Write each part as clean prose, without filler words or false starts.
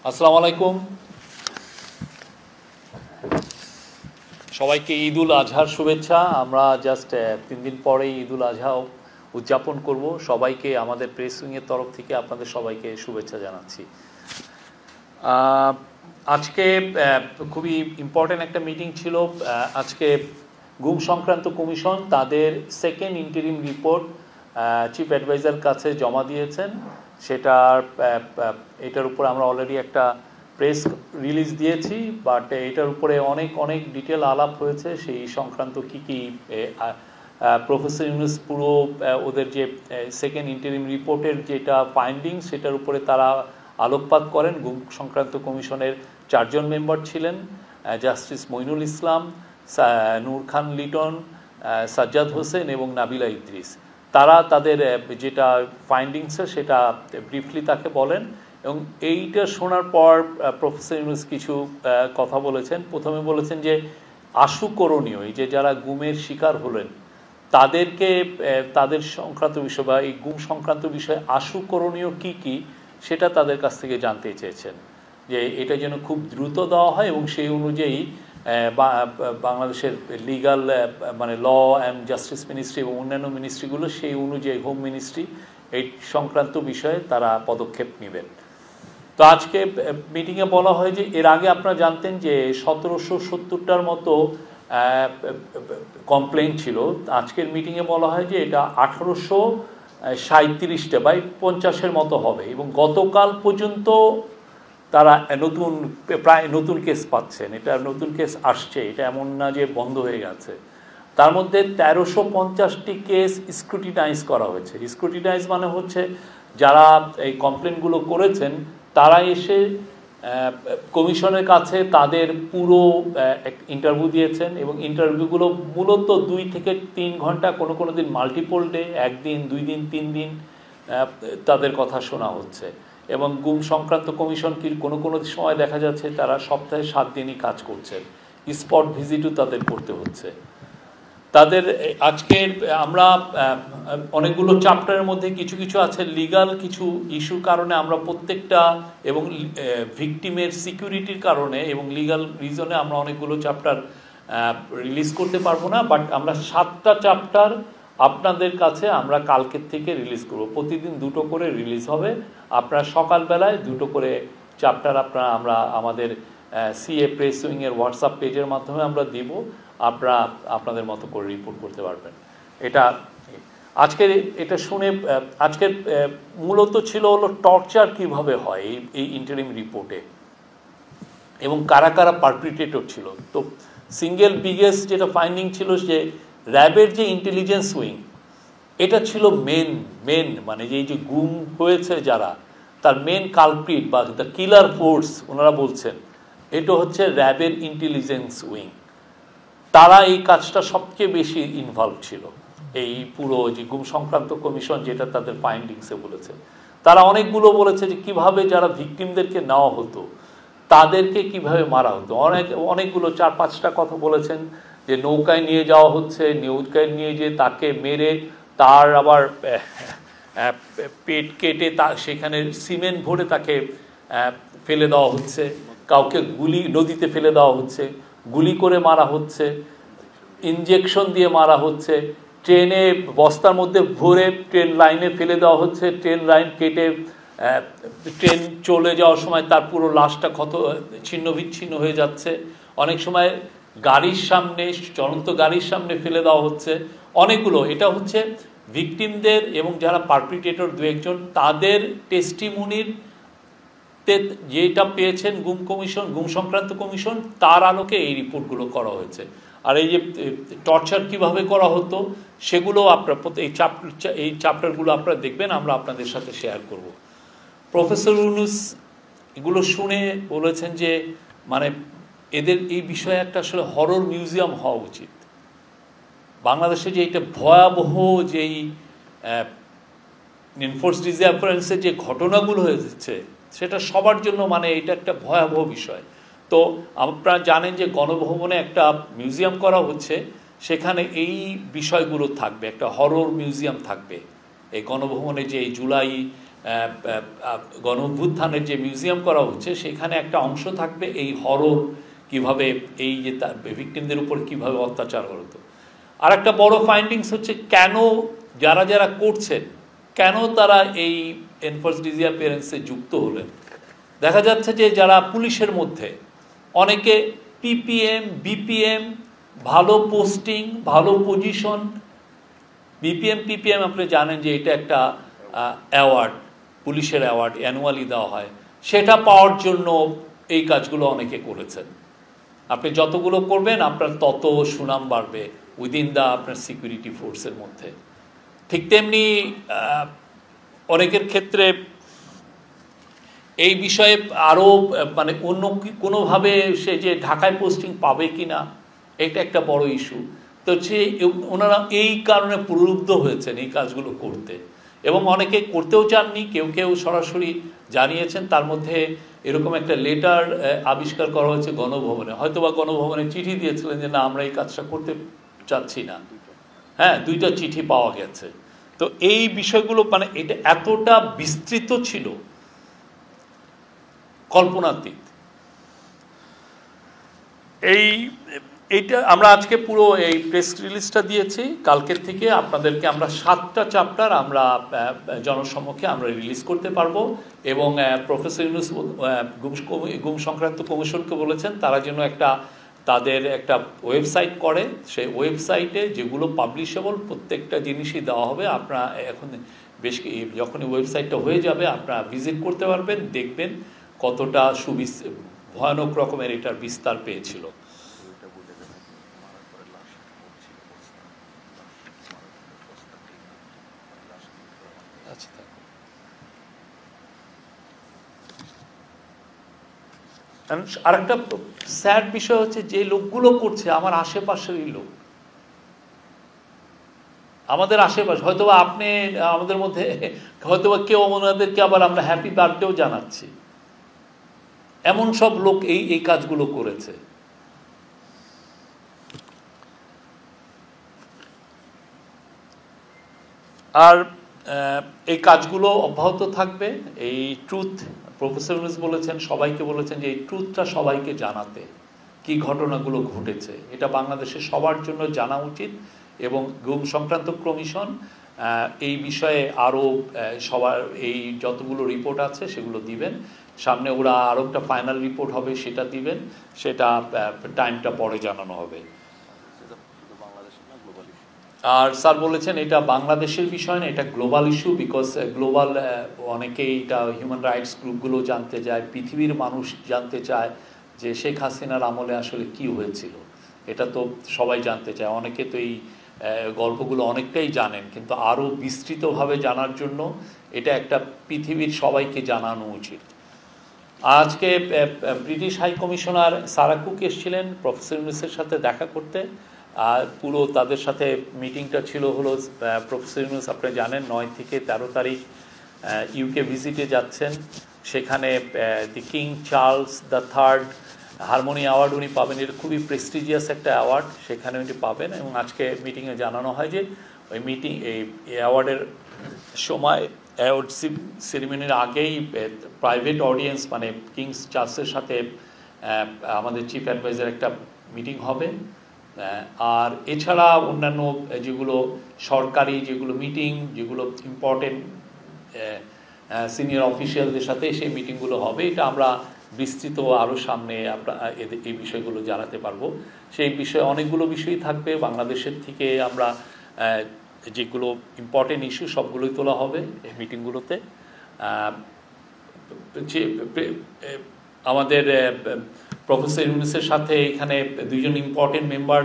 আসসালামু আলাইকুম সবাইকে ঈদ উল আজহার শুভেচ্ছা। আমরা জাস্ট 3 দিন পরেই ঈদ উল আজহা উদযাপন করব। সবাইকে আমাদের প্রেস উইংয়ের তরফ থেকে আপনাদের সবাইকে শুভেচ্ছা জানাচ্ছি। আজকে খুবই ইম্পর্টেন্ট একটা মিটিং ছিল। আজকে গুম সংক্রান্ত কমিশন তাদের second interim report chief adviser কাছে জমা দিয়েছেন। এটার উপর আমরা অলরেডি একটা প্রেস রিলিজ দিয়েছি, বাট এটার উপরে অনেক ডিটেল আলাপ হয়েছে। সেই সংক্রান্ত কী প্রফেসর ইউনুস পুরো ওদের যে সেকেন্ড ইন্টারিম রিপোর্টের যেটা ফাইন্ডিংস সেটার উপরে তারা আলোকপাত করেন। গুম সংক্রান্ত কমিশনের 4 জন মেম্বার ছিলেন, জাস্টিস মইনুল ইসলাম, নূর খান লিটন, সাজ্জাদ হোসেন এবং নাবিলা ইদ্রিস। তারা তাদের যেটা ফাইন্ডিংস সেটা ব্রিফলি তাকে বলেন এবং এইটা শোনার পর প্রফেসর ইউনুস কিছু কথা বলেছেন। প্রথমে বলেছেন যে আশুকরণীয়, এই যে যারা গুমের শিকার হলেন তাদেরকে তাদের সংক্রান্ত বিষয় বা এই গুম সংক্রান্ত বিষয়ে আশুকরণীয় কি সেটা তাদের কাছ থেকে জানতে চেয়েছেন, যে এটা যেন খুব দ্রুত দেওয়া হয় এবং সেই অনুযায়ী বাংলাদেশের লিগাল মানে ল অ্যান্ড জাস্টিস মিনিস্ট্রি এবং অন্যান্য মিনিস্ট্রিগুলো সেই অনুযায়ী হোম মিনিস্ট্রি এই সংক্রান্ত বিষয়ে তারা পদক্ষেপ নেবেন। তো আজকে মিটিংয়ে বলা হয় যে এর আগে আপনারা জানতেন যে 1770টার মতো কমপ্লেইন ছিল। আজকের মিটিংয়ে বলা হয় যে এটা 1837টা বা 50-এর মতো হবে এবং গতকাল পর্যন্ত তারা প্রায় নতুন কেস পাচ্ছেন। এটা নতুন কেস আসছে, এটা এমন না যে বন্ধ হয়ে গেছে। তার মধ্যে 1350টি কেস স্ক্রুটিনাইজ করা হয়েছে। স্ক্রুটিনাইজ মানে হচ্ছে যারা এই কমপ্লেনগুলো করেছেন তারা এসে কমিশনের কাছে তাদের পুরো ইন্টারভিউ দিয়েছেন এবং ইন্টারভিউগুলো মূলত 2 থেকে 3 ঘন্টা, কোনো দিন মাল্টিপল ডে, 1 দিন 2 দিন 3 দিন তাদের কথা শোনা হচ্ছে। এবং গুম সংক্রান্ত কমিশন কি কোনো সময় দেখা যাচ্ছে তারা সপ্তাহে 7 দিনই কাজ করছেন। স্পট ভিজিটও তাদের করতে হচ্ছে। তাদের আজকে আমরা অনেকগুলো চ্যাপ্টারের মধ্যে কিছু আছে লিগাল কিছু ইস্যুর কারণে আমরা প্রত্যেকটা এবং ভিকটিমের সিকিউরিটির কারণে এবং লিগাল রিজনে আমরা অনেকগুলো চ্যাপ্টার রিলিজ করতে পারবো না, বাট আমরা 7টা চ্যাপ্টার আপনাদের কাছে আমরা কালকের থেকে রিলিজ করব। প্রতিদিন 2টো করে রিলিজ হবে। আপনারা সকালবেলায় 2টো করে চ্যাপ্টার আমরা আমাদের সিএ প্রেস উইংয়ের হোয়াটসঅ্যাপ পেজের মাধ্যমে আমরা দিব। আপনারা আপনাদের মতো করে রিপোর্ট করতে পারবেন। এটা শুনে আজকের মূলত ছিল হলো টর্চার কিভাবে হয় এই ইন্টারিম রিপোর্টে এবং কারা কারা পারপিট্রেটর ছিল। তো সিঙ্গেল বিগেস্ট যেটা ফাইন্ডিং ছিল যে র্যাবের যে ইন্টেলিজেন্স উইং এটা ছিল মেন মানে যে গুম হয়েছে যারা তার মেন কালপ্রিট বা দ্য কিলার ফোর্স ওনারা বলছেন এটা হচ্ছে র্যাবের ইন্টেলিজেন্স উইং। তারা এই কাজটা সবচেয়ে বেশি ইনভলভ ছিল এই পুরো যে গুম সংক্রান্ত কমিশন যেটা তাদের ফাইন্ডিংসে বলেছে। তারা অনেকগুলো বলেছে যে কিভাবে যারা ভিকটিমদেরকে নেওয়া হতো তাদেরকে কিভাবে মারা হতো। অনেকগুলো 4-5টা কথা বলেছেন যে নৌকায় নিয়ে যাওয়া হচ্ছে, নৌকায় নিয়ে যেয়ে তাকে মেরে তার আবার পেট কেটে সেখানে সিমেন্ট ভরে তাকে ফেলে দেওয়া হচ্ছে, কাউকে নদীতে ফেলে দেওয়া হচ্ছে, গুলি করে মারা হচ্ছে, ইনজেকশন দিয়ে মারা হচ্ছে, ট্রেনে বস্তার মধ্যে ভরে ট্রেন লাইনে ফেলে দেওয়া হচ্ছে, ট্রেন লাইন কেটে ট্রেন চলে যাওয়ার সময় তার পুরো লাশটা ছিন্ন বিচ্ছিন্ন হয়ে যাচ্ছে। অনেক সময় গাড়ির সামনে, চলন্ত গাড়ির সামনে ফেলে দেওয়া হচ্ছে। অনেকগুলো এটা হচ্ছে ভিকটিমদের এবং যারা পারপিট্রেটর 2-1 তাদের টেস্টিমনির যেটা পেয়েছেন গুম সংক্রান্ত কমিশন তার আলোকে এই রিপোর্টগুলো করা হয়েছে। আর এই যে টর্চার কিভাবে করা হতো সেগুলো আপনারা এই চ্যাপ্টারগুলো আপনারা দেখবেন, আমরা আপনাদের সাথে শেয়ার করব। প্রফেসর ইউনুস এগুলো শুনে বলেছেন যে মানে এদের এই বিষয়ে একটা আসলে হরর মিউজিয়াম হওয়া উচিত। বাংলাদেশে যে এটা ভয়াবহ যেই এনফোর্সড ডিসঅ্যাপিয়ারেন্সের যে ঘটনাগুলো হয়েছে সেটা সবার জন্য মানে এটা একটা ভয়াবহ বিষয়। তো আপনারা জানেন যে গণভবনে একটা মিউজিয়াম করা হচ্ছে, সেখানে এই বিষয়গুলো থাকবে, একটা হরর মিউজিয়াম থাকবে। এই গণভবনে যে এই জুলাই গণ অভ্যুত্থানের যে মিউজিয়াম করা হচ্ছে সেখানে একটা অংশ থাকবে এই হরর কিভাবে এই যে ভিকটিমদের উপর কিভাবে অত্যাচার হতো। আর একটা বড় ফাইন্ডিংস হচ্ছে কেন যারা যারা করছেন কেন তারা এই এনফোর্স ডিসঅ্যাপিয়ারেন্সে যুক্ত হলেন। দেখা যাচ্ছে যে যারা পুলিশের মধ্যে অনেকে পিপিএম বিপিএম ভালো পোস্টিং ভালো পজিশন, পিপিএম আপনি জানেন যে এটা একটা অ্যাওয়ার্ড, পুলিশের অ্যাওয়ার্ড অ্যানুয়ালি দেওয়া হয়, সেটা পাওয়ার জন্য এই কাজগুলো অনেকে করেছেন। আপনি যতগুলো করবেন আপনার তত সুনাম বাড়বে উইদিন দা আপনার সিকিউরিটি ফোর্সের মধ্যে। ঠিক তেমনি অনেকের ক্ষেত্রে এই বিষয়ে আরও মানে অন্য কোনোভাবে সে যে ঢাকায় পোস্টিং পাবে কি না এটা একটা বড় ইস্যু। তো সে ওনারা এই কারণে প্রলুব্ধ হয়েছেন এই কাজগুলো করতে, এবং অনেকে করতেও চাননি, কেউ কেউ সরাসরি জানিয়েছেন। তার মধ্যে এরকম একটা লেটার আবিষ্কার করা হয়েছে গণভবনে, হয়তোবা গণভবনে চিঠি দিয়েছিলেন যে না আমরা এই কাজটা করতে চাচ্ছি না। হ্যাঁ, 2টা চিঠি পাওয়া গেছে। তো এই বিষয়গুলো মানে এটা এতটা বিস্তৃত ছিল কল্পনাতীত। এইটা আমরা আজকে পুরো এই প্রেস রিলিজটা দিয়েছি, কালকের থেকে আপনাদেরকে আমরা 7টা চ্যাপ্টার আমরা জনসম্মুখে আমরা রিলিজ করতে পারবো। এবং প্রফেসর ইউনূস গুম সংক্রান্ত কমিশনকে বলেছেন তারা যেন তাদের একটা ওয়েবসাইট করে, সেই ওয়েবসাইটে যেগুলো পাবলিশেবল প্রত্যেকটা জিনিসই দেওয়া হবে। আপনারা এখন যখনই ওয়েবসাইটটা হয়ে যাবে আপনারা ভিজিট করতে পারবেন, দেখবেন কতটা ভয়ানক রকমের এটার বিস্তার পেয়েছিল। আরেকটা স্যাড বিষয় হচ্ছে যে লোকগুলো করছে আমার আশেপাশেরই লোক, আমাদের আশেপাশে। হয়তোবা আপনি আমাদের মধ্যে হয়তোবা কেউ ওনাদেরকে আবার আমরা হ্যাপি বার্থডেও জানাচ্ছি, এমন সব লোক এই কাজগুলো করেছে। আর এই কাজগুলো অব্যাহত থাকবে। এই ট্রুথ প্রফেসর ইউনূস বলেছেন, সবাইকে বলেছেন যে এই ট্রুথটা সবাইকে জানাতে, কি ঘটনাগুলো ঘটেছে এটা বাংলাদেশের সবার জন্য জানা উচিত। এবং গুম সংক্রান্ত কমিশন এই বিষয়ে আরও সবার এই যতগুলো রিপোর্ট আছে সেগুলো দিবেন সামনে। ওরা আরও একটা ফাইনাল রিপোর্ট হবে সেটা দিবেন, সেটা টাইমটা পরে জানানো হবে। আর স্যার বলেছেন এটা বাংলাদেশের বিষয় না, এটা গ্লোবাল ইস্যু, বিকজ গ্লোবাল অনেকেই এটা হিউম্যান রাইটস গ্রুপগুলো জানতে চায়, পৃথিবীর মানুষ জানতে চায় যে শেখ হাসিনার আমলে আসলে কি হয়েছিল। এটা তো সবাই জানতে চায়, অনেকে তো এই গল্পগুলো অনেকটাই জানেন, কিন্তু আরও বিস্তৃতভাবে জানার জন্য এটা একটা পৃথিবীর সবাইকে জানানো উচিত। আজকে British high commissioner Sarah Cook এসেছিলেন প্রফেসর ইউনূসের সাথে দেখা করতে। আর পুরো তাদের সাথে মিটিংটা ছিল হলো প্রফেসর ইউনূস আপনি জানেন 9 থেকে 13 তারিখ ইউকে ভিজিটে যাচ্ছেন। সেখানে the king Charles the third harmony award উনি পাবেন, এটা খুবই প্রেস্টিজিয়াস একটা অ্যাওয়ার্ড, সেখানে উনি পাবেন। এবং আজকে মিটিংয়ে জানানো হয় যে ওই এই অ্যাওয়ার্ডের সময় অ্যাওয়ার্ড সেরিমনির আগেই প্রাইভেট অডিয়েন্স মানে কিংস চার্লসের সাথে আমাদের চিফ অ্যাডভাইজার একটা মিটিং হবে। আর এছাড়া অন্যান্য যেগুলো সরকারি যেগুলো মিটিং, যেগুলো ইম্পর্টেন্ট সিনিয়র অফিসিয়ালদের সাথে সেই মিটিংগুলো হবে। এটা আমরা বিস্তৃত আরও সামনে এই বিষয়গুলো জানাতে পারবো। সেই বিষয়ে অনেকগুলো বিষয়ই থাকবে বাংলাদেশের থেকে, আমরা যেগুলো ইম্পর্টেন্ট ইস্যু সবগুলোই তোলা হবে এই মিটিংগুলোতে। আমাদের প্রফেসর ইউনূসের সাথে এখানে 2জন ইম্পর্টেন্ট মেম্বার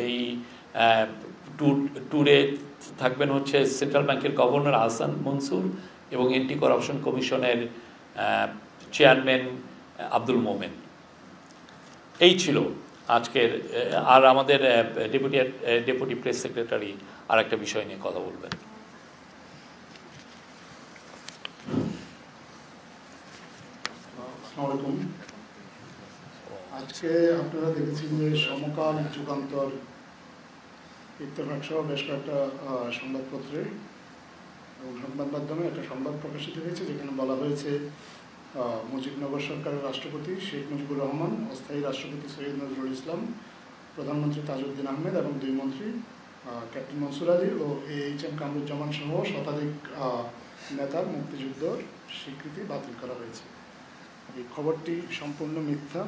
এই ট্যুরে থাকবেন হচ্ছে সেন্ট্রাল ব্যাংকের গভর্নর আহসান মনসুর এবং অ্যান্টি করাপশন কমিশনের চেয়ারম্যান আব্দুল মোমেন। এই ছিল আজকের। আর আমাদের ডেপুটি প্রেস সেক্রেটারি আর একটা বিষয় নিয়ে কথা বলবেন। আজকে আপনারা দেখেছেন যে সমকাল, যুগান্তর, ইত্তেফাক সহ বেশ কয়েকটা সংবাদপত্রে এবং সংবাদ মাধ্যমে একটা সংবাদ প্রকাশিত হয়েছে যেখানে বলা হয়েছে মুজিবনগর সরকারের রাষ্ট্রপতি শেখ মুজিবুর রহমান, অস্থায়ী রাষ্ট্রপতি সৈয়দ নজরুল ইসলাম, প্রধানমন্ত্রী তাজউদ্দিন আহমেদ এবং দুই মন্ত্রী ক্যাপ্টেন মনসুর আলী ও AHM কামরুজ্জামান সহ শতাধিক নেতার মুক্তিযুদ্ধের স্বীকৃতি বাতিল করা হয়েছে। এই খবরটি সম্পূর্ণ মিথ্যা,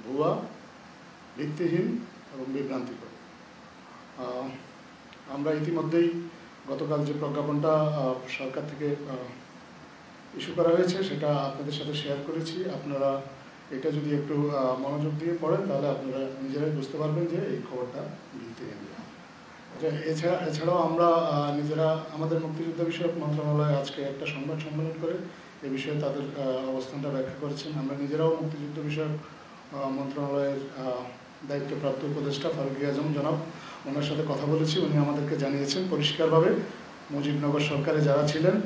ভুয়া, ভিত্তিহীন এবং বিভ্রান্তিকর। আমরা ইতিমধ্যেই গতকাল যে প্রজ্ঞাপনটা সরকার থেকে ইস্যু করা হয়েছে সেটা আপনাদের সাথে শেয়ার করেছি। আপনারা এটা যদি একটু মনোযোগ দিয়ে পড়েন তাহলে আপনারা নিজেরাই বুঝতে পারবেন যে এই খবরটা ভিত্তিহীন। এছাড়াও আমরা নিজেরা আমাদের মুক্তিযুদ্ধ বিষয়ক মন্ত্রণালয় আজকে একটা সংবাদ সম্মেলন করে এ বিষয়ে তাদের অবস্থানটা ব্যাখ্যা করেছেন। আমরা নিজেরাও মুক্তিযুদ্ধ বিষয়ক মন্ত্রণালয়ের দায়িত্বপ্রাপ্ত উপদেষ্টা ফারুকী আজম জনাব, ওনার সাথে কথা বলেছি। উনি আমাদেরকে জানিয়েছেন পরিষ্কারভাবে মুজিবনগর সরকারে যারা ছিলেন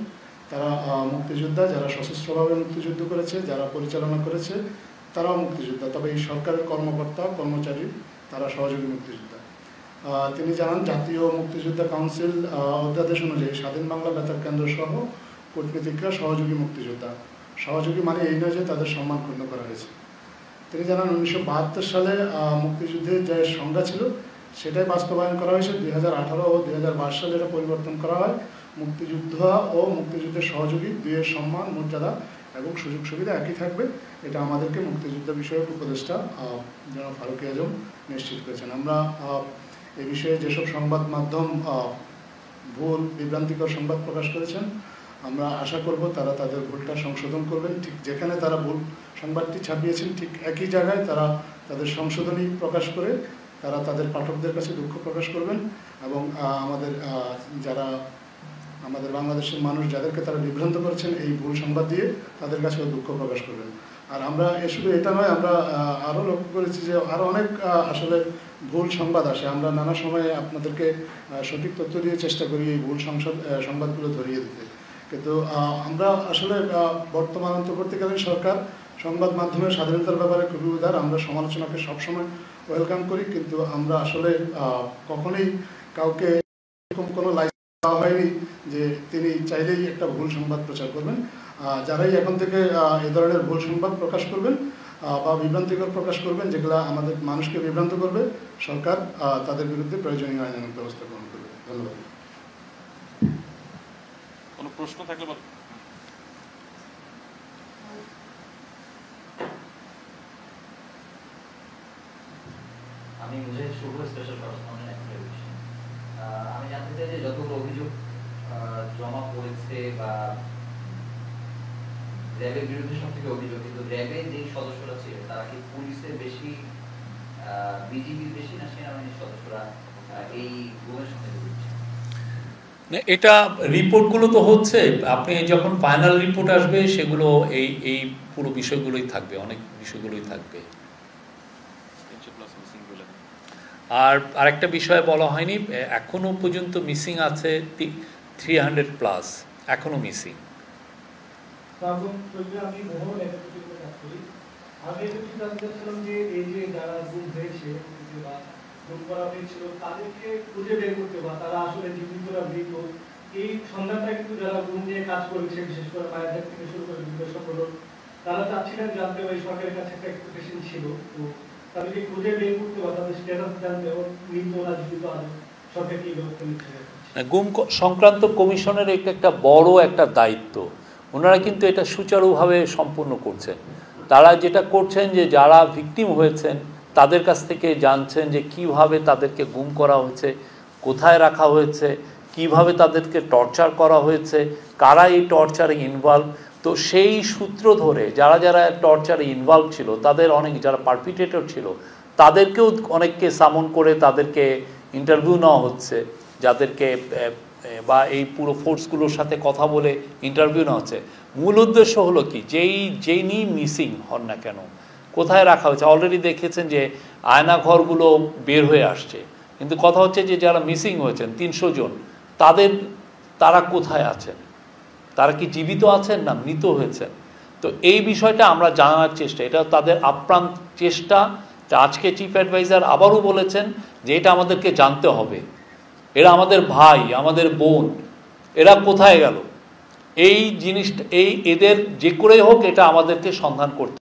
তারা মুক্তিযোদ্ধা, যারা সশস্ত্রভাবে মুক্তিযুদ্ধ করেছে, যারা পরিচালনা করেছে তারাও মুক্তিযোদ্ধা, তবে এই সরকারের কর্মকর্তা কর্মচারী তারা সহযোগী মুক্তিযোদ্ধা। তিনি জানান জাতীয় মুক্তিযোদ্ধা কাউন্সিল অধ্যাদেশ অনুযায়ী স্বাধীন বাংলা বেতার কেন্দ্র সহ কূটনীতিকরা সহযোগী মুক্তিযোদ্ধা। সহযোগী মানে এই নয় যে তাদের সম্মান ক্ষুণ্ণ করা হয়েছে। তিনি জানান 1972 সালে মুক্তিযুদ্ধের যে সংজ্ঞা ছিল সেটাই বাস্তবায়ন করা হয়েছে। 2018 ও 2022 সালে এটা পরিবর্তন করা হয়। মুক্তিযোদ্ধা ও মুক্তিযুদ্ধের সহযোগী দুইয়ের সম্মান, মর্যাদা এবং সুযোগ সুবিধা একই থাকবে। এটা আমাদেরকে মুক্তিযুদ্ধ বিষয়ক উপদেষ্টা জনাব ফারুকী আজম নিশ্চিত করেছেন। আমরা এই বিষয়ে যেসব সংবাদ মাধ্যম ভুল বিভ্রান্তিকর সংবাদ প্রকাশ করেছেন আমরা আশা করব তারা তাদের ভুলটা সংশোধন করবেন। ঠিক যেখানে তারা ভুল সংবাদটি ছাপিয়েছেন ঠিক একই জায়গায় তারা তাদের সংশোধনী প্রকাশ করে তারা তাদের পাঠকদের কাছে দুঃখ প্রকাশ করবেন এবং আমাদের বাংলাদেশের মানুষ যাদেরকে তারা বিভ্রান্ত করেছেন এই ভুল সংবাদ দিয়ে তাদের কাছেও দুঃখ প্রকাশ করবেন। আর আমরা শুধু এটা নয়, আমরা আরও লক্ষ্য করেছি যে আরও অনেক আসলে ভুল সংবাদ আসে। আমরা নানা সময়ে আপনাদেরকে সঠিক তথ্য দিয়ে চেষ্টা করি এই ভুল সংবাদগুলো ধরিয়ে দিতে, কিন্তু আমরা আসলে বর্তমান অন্তর্বর্তীকালীন সরকার সংবাদ মাধ্যমের স্বাধীনতার ব্যাপারে খুবই উদার। আমরা সমালোচনাকে সবসময় ওয়েলকাম করি, কিন্তু আমরা আসলে কখনোই কাউকে এরকম কোনো লাইসেন্স দেওয়া হয়নি যে তিনি চাইলেই একটা ভুল সংবাদ প্রচার করবেন। যারাই এখন থেকে এ ধরনের ভুল সংবাদ প্রকাশ করবেন বা বিভ্রান্তিকর প্রকাশ করবেন যেগুলো আমাদের মানুষকে বিভ্রান্ত করবে, সরকার তাদের বিরুদ্ধে প্রয়োজনীয় আইনানুগ ব্যবস্থা গ্রহণ করবে। ধন্যবাদ। কোনো প্রশ্ন থাকলে বল। আমি বুঝে শুভ স্পেশাল করেসপন্ডেন্ট একটা বিষয় আমি জানতে চাই যে যতগুলো অভিযোগ জমা পড়েছে বা র্যাবের বিরুদ্ধে সব থেকে অভিযোগ, কিন্তু র্যাবের যে সদস্যরা ছিল তারা কি পুলিশের বেশি, বিজিবির বেশি না সেনাবাহিনীর সদস্যরা এই গুমের সঙ্গে জড়িত? এটা রিপোর্টগুলো তো হচ্ছে, আপনি যখন ফাইনাল রিপোর্ট আসবে সেগুলো এই পুরো বিষয়গুলোই থাকবে, অনেক বিষয়গুলোই থাকবে। আর আরেকটা বিষয় বলা হয়নি, এখনো পর্যন্ত মিসিং আছে 300+, এখনো মিসিং। আমি মোহন একাডেমিতে কাজ করি। আমি একটু জানতে চাচ্ছিলাম যে এই যে যারা গুম হয়েছে বা গুম করা হয়েছিল তাদেরকে খুঁজে বের করতে বা তারা আসলে জীবিত না মৃত, এই সন্ধানটা কিন্তু যারা গুম নিয়ে কাজ করেছে বিশেষ করে মায়েদের থেকে শুরু করে বিভিন্ন সংগঠন তারা চাচ্ছিলেন জানতে, ওই সরকারের কাছে একটা এক্সপেকটেশন ছিল, তো তাদেরকে খুঁজে বের করতে বা তাদের স্ট্যাটাস জানতে মৃত না জীবিত আরো সরকার কি ব্যবস্থা নিচ্ছে? গুম সংক্রান্ত কমিশনের একটা বড় একটা দায়িত্ব, ওনারা কিন্তু এটা সুচারুভাবে সম্পূর্ণ করছেন। তারা যেটা করছেন যে যারা ভিকটিম হয়েছেন তাদের কাছ থেকে জানছেন যে কিভাবে তাদেরকে গুম করা হয়েছে, কোথায় রাখা হয়েছে, কিভাবে তাদেরকে টর্চার করা হয়েছে, কারা এই টর্চারে ইনভলভ। তো সেই সূত্র ধরে যারা যারা টর্চারে ইনভলভ ছিল তাদের অনেক, যারা পারপিটেটর ছিল তাদেরকেও অনেককে সামন করে তাদেরকে ইন্টারভিউ নেওয়া হচ্ছে, যাদেরকে বা এই পুরো ফোর্সগুলোর সাথে কথা বলে ইন্টারভিউ নেওয়া হচ্ছে। মূল উদ্দেশ্য হলো কি, যেই মিসিং হন না কেন কোথায় রাখা হয়েছে। অলরেডি দেখেছেন যে আয়নাঘরগুলো বের হয়ে আসছে, কিন্তু কথা হচ্ছে যে যারা মিসিং হয়েছেন 300 জন, তারা কোথায় আছেন, তারা কি জীবিত আছেন না মৃত হয়েছেন। তো এই বিষয়টা আমরা জানার চেষ্টা, এটা তাদের আপ্রাণ চেষ্টা। আজকে চিফ অ্যাডভাইজার আবারও বলেছেন যে এটা আমাদেরকে জানতে হবে, এরা আমাদের ভাই, আমাদের বোন, এরা কোথায় গেল? এই জিনিসটা এদের যে করেই হোক এটা আমাদেরকে সন্ধান করতে